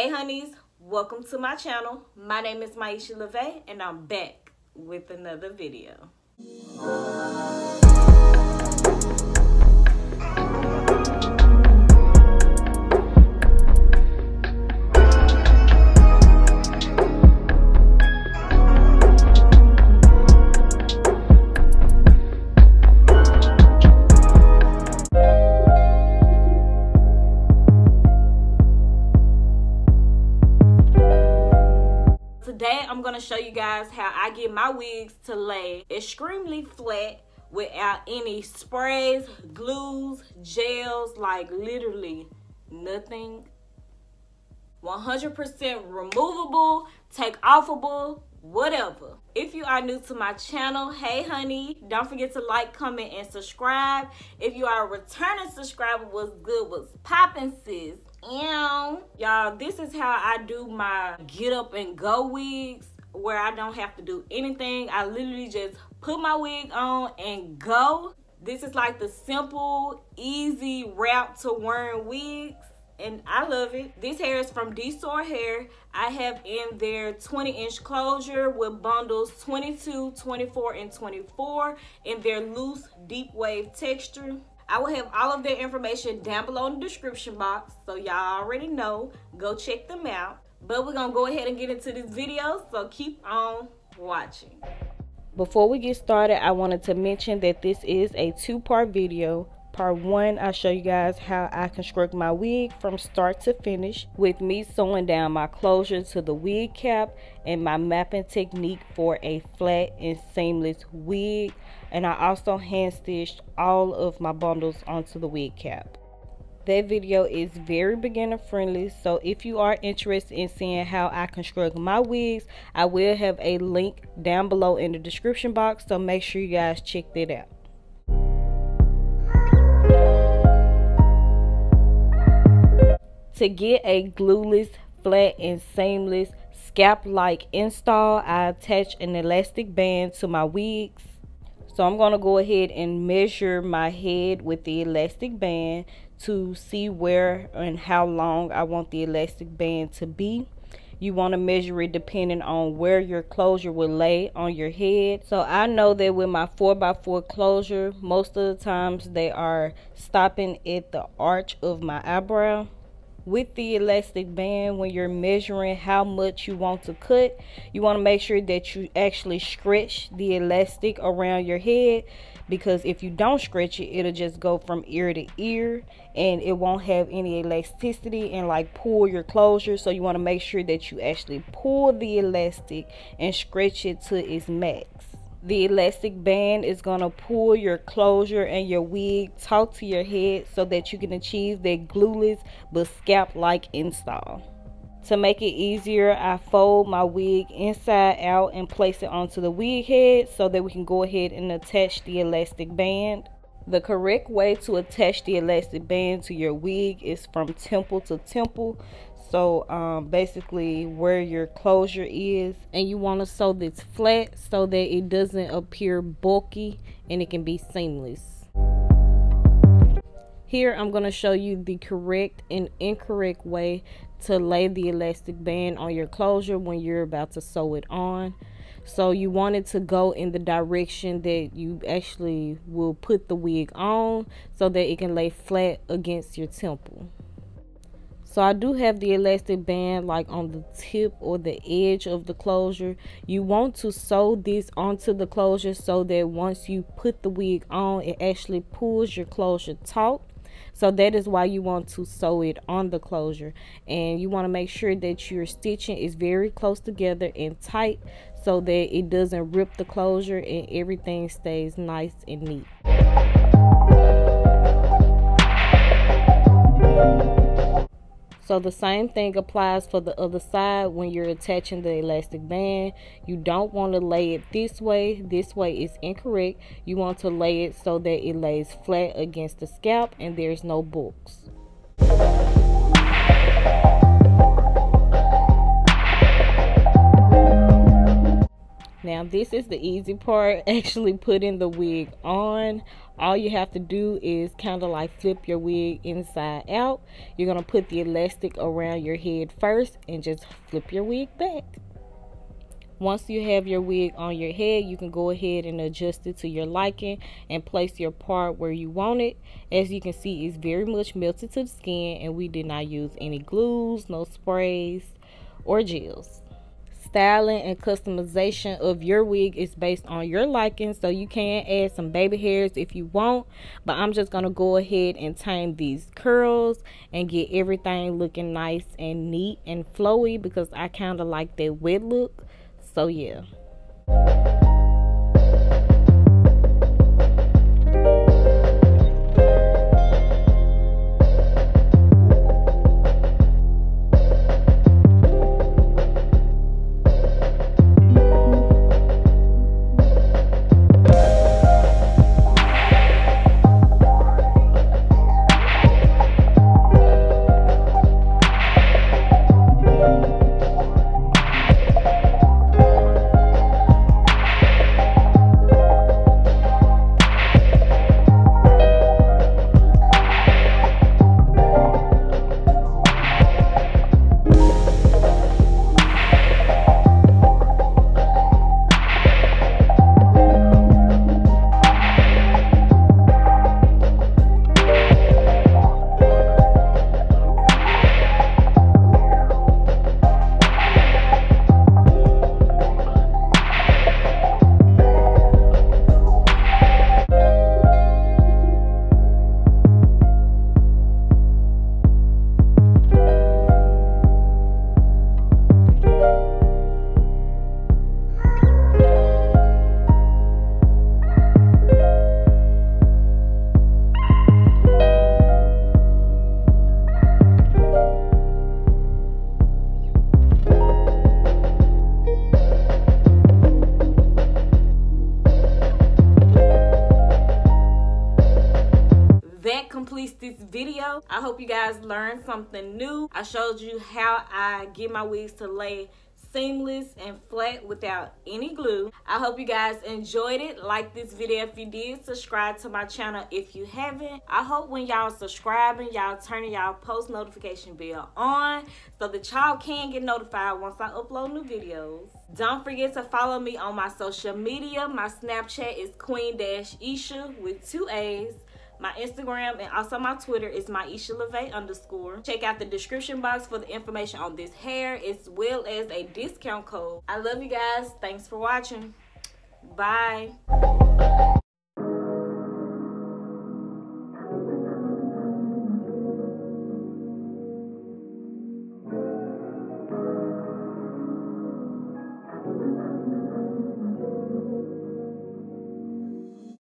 Hey honeys, welcome to my channel. My name is Miesha and I'm back with another video. Today I'm going to show you guys how I get my wigs to lay extremely flat without any sprays, glues, gels, like literally nothing. 100% removable, take offable, whatever. If you are new to my channel, hey honey, don't forget to like, comment, and subscribe. If you are a returning subscriber, what's good, what's poppin', sis? Y'all, this is how I do my get up and go wigs, where I don't have to do anything. I literally just put my wig on and go. This is like the simple, easy route to wearing wigs, and I love it. This hair is from Dsoar hair. I have in their 20-inch closure with bundles 22, 24, and 24 in their loose, deep wave texture. I will have all of their information down below in the description box, so y'all already know. Go check them out. But we're going to go ahead and get into this video, so keep on watching. Before we get started, I wanted to mention that this is a two-part video. Part 1, I show you guys how I construct my wig from start to finish, with me sewing down my closure to the wig cap and my mapping technique for a flat and seamless wig. And I also hand stitched all of my bundles onto the wig cap. That video is very beginner friendly, so if you are interested in seeing how I construct my wigs, I will have a link down below in the description box, so make sure you guys check that out. To get a glueless, flat, and seamless scalp-like install, I attach an elastic band to my wigs. So I'm going to go ahead and measure my head with the elastic band to see where and how long I want the elastic band to be. You want to measure it depending on where your closure will lay on your head. So I know that with my 4x4 closure, most of the times they are stopping at the arch of my eyebrow. With the elastic band, when you're measuring how much you want to cut, you want to make sure that you actually stretch the elastic around your head, because if you don't stretch it, it'll just go from ear to ear and it won't have any elasticity and like pull your closure. So you want to make sure that you actually pull the elastic and stretch it to its max. The elastic band is going to pull your closure and your wig taut to your head so that you can achieve that glueless but scalp-like install. To make it easier, I fold my wig inside out and place it onto the wig head so that we can go ahead and attach the elastic band. The correct way to attach the elastic band to your wig is from temple to temple. So basically where your closure is, and you want to sew this flat so that it doesn't appear bulky and it can be seamless. Here I'm going to show you the correct and incorrect way to lay the elastic band on your closure when you're about to sew it on. So you want it to go in the direction that you actually will put the wig on so that it can lay flat against your temple. So I do have the elastic band like on the tip or the edge of the closure. You want to sew this onto the closure so that once you put the wig on, it actually pulls your closure taut. So that is why you want to sew it on the closure. And you want to make sure that your stitching is very close together and tight so that it doesn't rip the closure and everything stays nice and neat. So the same thing applies for the other side. When you're attaching the elastic band, you don't want to lay it this way. This way is incorrect. You want to lay it so that it lays flat against the scalp and there's no bulks. Now this is the easy part, actually putting the wig on. All you have to do is kind of like flip your wig inside out. You're going to put the elastic around your head first and just flip your wig back. Once you have your wig on your head, you can go ahead and adjust it to your liking and place your part where you want it. As you can see, it's very much melted to the skin, and we did not use any glues, no sprays, or gels. Styling and customization of your wig is based on your liking, so you can add some baby hairs if you want, but I'm just going to go ahead and tame these curls and get everything looking nice and neat and flowy because I kind of like that wet look. So yeah. That completes this video. I hope you guys learned something new. I showed you how I get my wigs to lay seamless and flat without any glue. I hope you guys enjoyed it. Like this video if you did. Subscribe to my channel if you haven't. I hope when y'all subscribing, y'all turning y'all post notification bell on so that y'all can get notified once I upload new videos. Don't forget to follow me on my social media. My Snapchat is queen-isha with 2 A's. My Instagram and also my Twitter is Miesha_. Check out the description box for the information on this hair as well as a discount code. I love you guys. Thanks for watching. Bye.